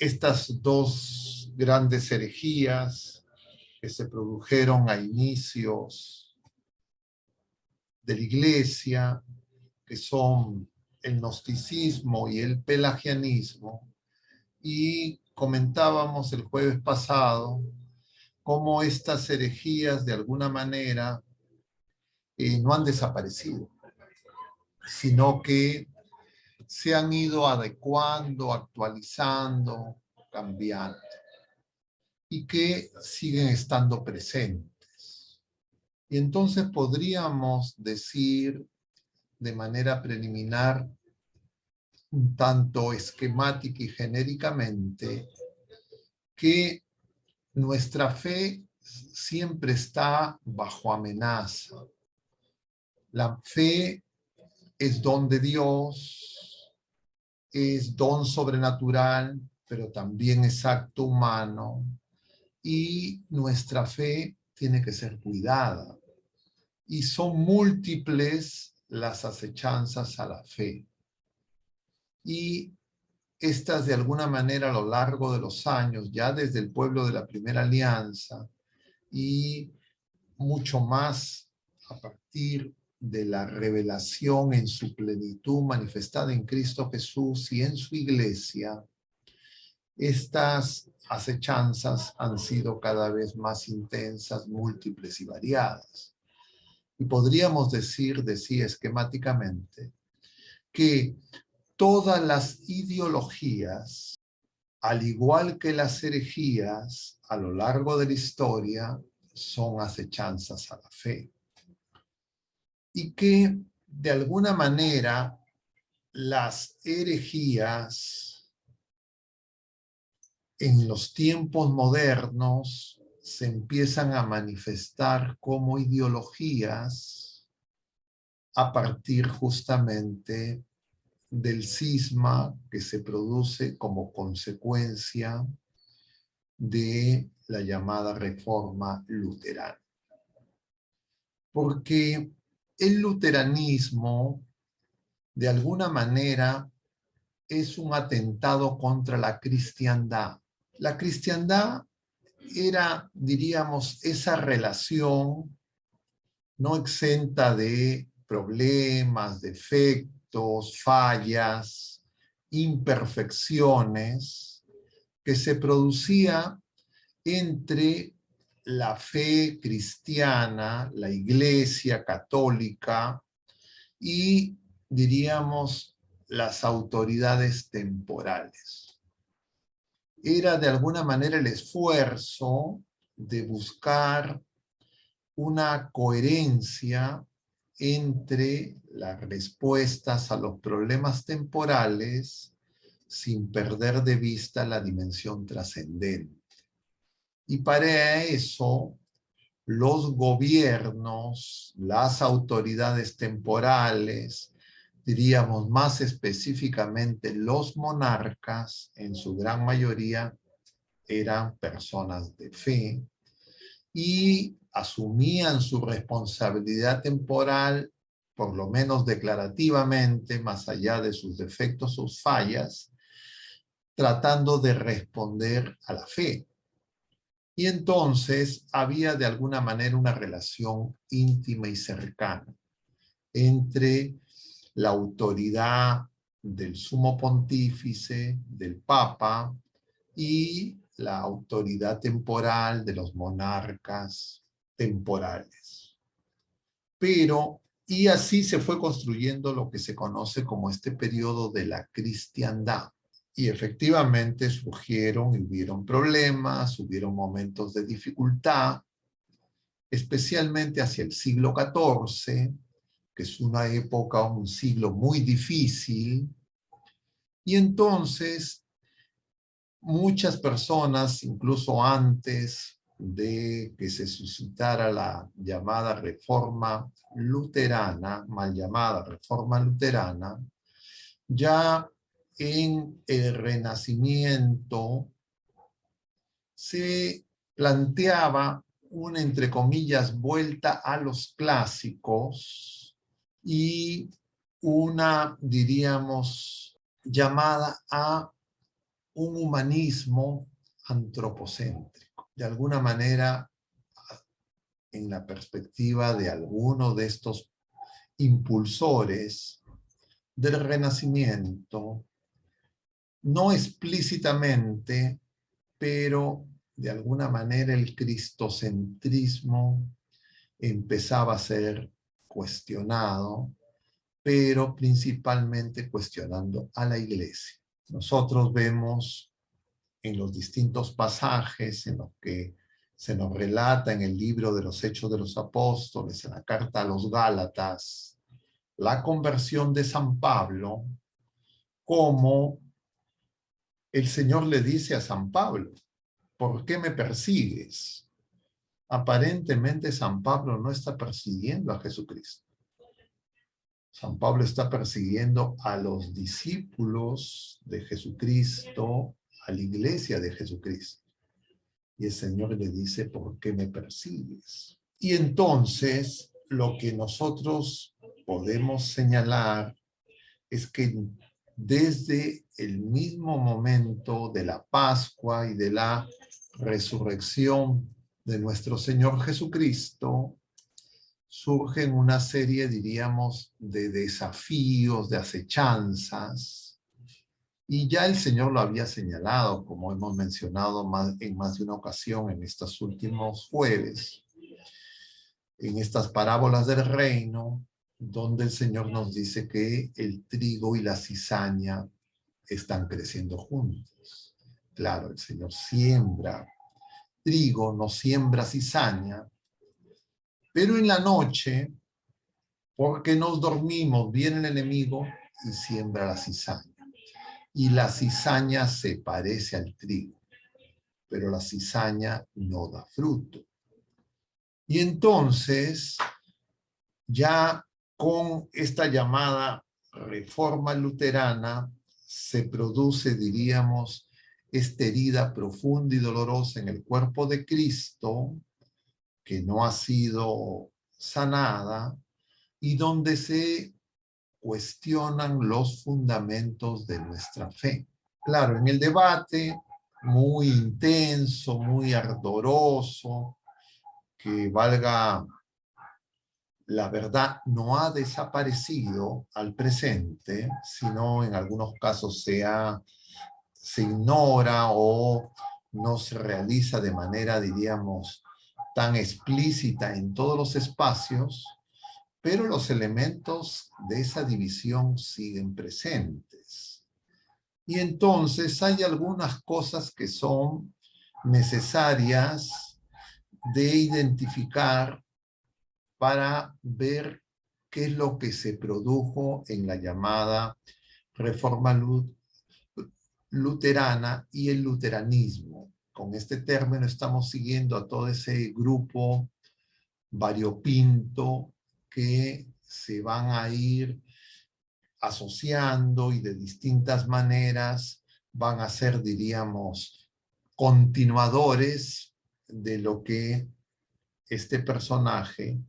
estas dos grandes herejías que se produjeron a inicios de la Iglesia, que son el gnosticismo y el pelagianismo, y comentábamos el jueves pasado cómo estas herejías de alguna manera no han desaparecido, sino que se han ido adecuando, actualizando, cambiando, y que siguen estando presentes. Y entonces podríamos decir de manera preliminar, un tanto esquemática y genéricamente, que nuestra fe siempre está bajo amenaza. La fe es don de Dios, es don sobrenatural, pero también es acto humano, y nuestra fe tiene que ser cuidada. Y son múltiples las acechanzas a la fe. Y estas de alguna manera a lo largo de los años, ya desde el pueblo de la Primera Alianza y mucho más a partir de la revelación en su plenitud manifestada en Cristo Jesús y en su iglesia, estas acechanzas han sido cada vez más intensas, múltiples y variadas. Y podríamos decir esquemáticamente que todas las ideologías, al igual que las herejías, a lo largo de la historia, son acechanzas a la fe. Y que, de alguna manera, las herejías en los tiempos modernos se empiezan a manifestar como ideologías a partir justamente del cisma que se produce como consecuencia de la llamada reforma luterana. Porque el luteranismo, de alguna manera, es un atentado contra la cristiandad. La cristiandad era, diríamos, esa relación no exenta de problemas, defectos, fallas, imperfecciones, que se producía entre la fe cristiana, la Iglesia católica y, diríamos, las autoridades temporales. Era de alguna manera el esfuerzo de buscar una coherencia entre las respuestas a los problemas temporales sin perder de vista la dimensión trascendente. Y para eso, los gobiernos, las autoridades temporales, diríamos más específicamente los monarcas, en su gran mayoría eran personas de fe y asumían su responsabilidad temporal, por lo menos declarativamente, más allá de sus defectos o sus fallas, tratando de responder a la fe. Y entonces había de alguna manera una relación íntima y cercana entre la autoridad del sumo pontífice, del papa, y la autoridad temporal de los monarcas temporales. Pero, y así se fue construyendo lo que se conoce como este periodo de la cristiandad. Y efectivamente surgieron y hubieron problemas, hubieron momentos de dificultad, especialmente hacia el siglo XIV, que es una época, un siglo muy difícil. Y entonces muchas personas, incluso antes de que se suscitara la llamada reforma luterana, mal llamada reforma luterana, ya en el Renacimiento se planteaba una, entre comillas, vuelta a los clásicos y una, diríamos, llamada a un humanismo antropocéntrico. De alguna manera, en la perspectiva de alguno de estos impulsores del Renacimiento, no explícitamente, pero de alguna manera el cristocentrismo empezaba a ser cuestionado, pero principalmente cuestionando a la iglesia. Nosotros vemos en los distintos pasajes en los que se nos relata en el libro de los Hechos de los Apóstoles, en la carta a los Gálatas, la conversión de San Pablo, como el Señor le dice a San Pablo, ¿por qué me persigues? Aparentemente San Pablo no está persiguiendo a Jesucristo. San Pablo está persiguiendo a los discípulos de Jesucristo, a la iglesia de Jesucristo. Y el Señor le dice, ¿por qué me persigues? Y entonces lo que nosotros podemos señalar es que desde el mismo momento de la Pascua y de la resurrección de nuestro Señor Jesucristo, surgen una serie, diríamos, de desafíos, de acechanzas, y ya el Señor lo había señalado, como hemos mencionado en más de una ocasión en estos últimos jueves, en estas parábolas del reino, donde el Señor nos dice que el trigo y la cizaña están creciendo juntos. Claro, el Señor siembra trigo, no siembra cizaña, pero en la noche, porque nos dormimos, viene el enemigo y siembra la cizaña. Y la cizaña se parece al trigo, pero la cizaña no da fruto. Y entonces, ya con esta llamada reforma luterana, se produce, diríamos, esta herida profunda y dolorosa en el cuerpo de Cristo, que no ha sido sanada, y donde se cuestionan los fundamentos de nuestra fe. Claro, en el debate muy intenso, muy ardoroso, que valga la verdad, no ha desaparecido al presente, sino en algunos casos se ignora o no se realiza de manera, diríamos, tan explícita en todos los espacios, pero los elementos de esa división siguen presentes. Y entonces hay algunas cosas que son necesarias de identificar para ver qué es lo que se produjo en la llamada reforma luterana y el luteranismo. Con este término estamos siguiendo a todo ese grupo variopinto que se van a ir asociando y de distintas maneras van a ser, diríamos, continuadores de lo que este personaje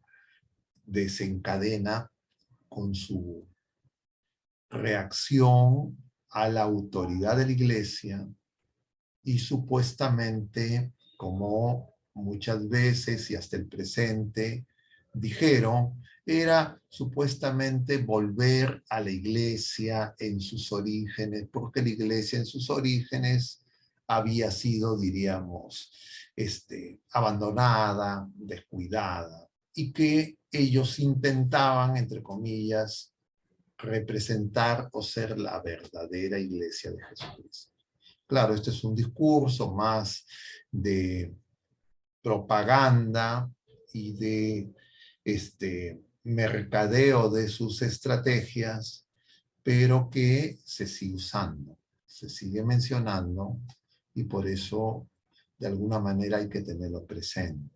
desencadena con su reacción a la autoridad de la iglesia y supuestamente, como muchas veces y hasta el presente dijeron, era supuestamente volver a la iglesia en sus orígenes, porque la iglesia en sus orígenes había sido, diríamos, abandonada, descuidada, y que ellos intentaban, entre comillas, representar o ser la verdadera iglesia de Jesucristo. Claro, este es un discurso más de propaganda y de mercadeo de sus estrategias, pero que se sigue usando, se sigue mencionando y por eso de alguna manera hay que tenerlo presente.